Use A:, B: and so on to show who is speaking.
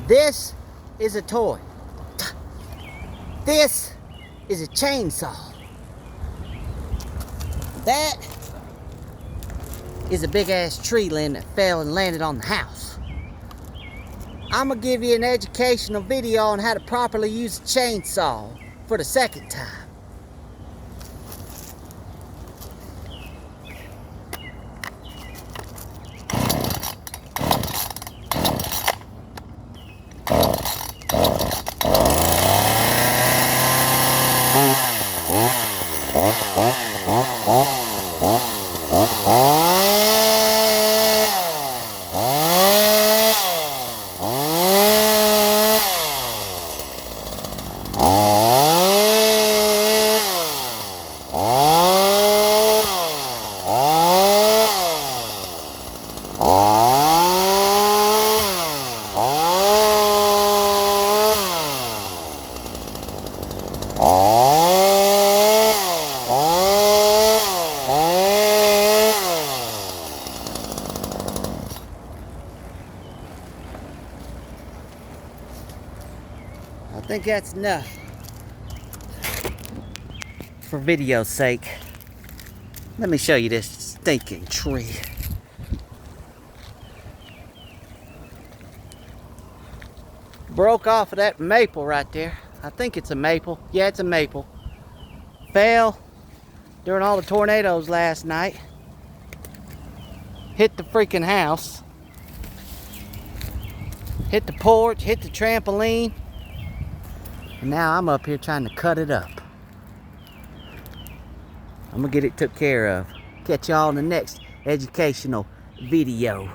A: This is a toy. This is a chainsaw. That is a big ass tree limb that fell and landed on the house. I'm gonna give you an educational video on how to properly use a chainsaw for the second time. I think that's enough for video's sake. Let me show you this stinking tree. Broke off of that maple right there. I think it's a maple. Yeah, it's a maple. Fell during all the tornadoes last night. Hit the freaking house. Hit the porch, hit the trampoline. And now I'm up here trying to cut it up. I'm gonna get it took care of. Catch y'all in the next educational video.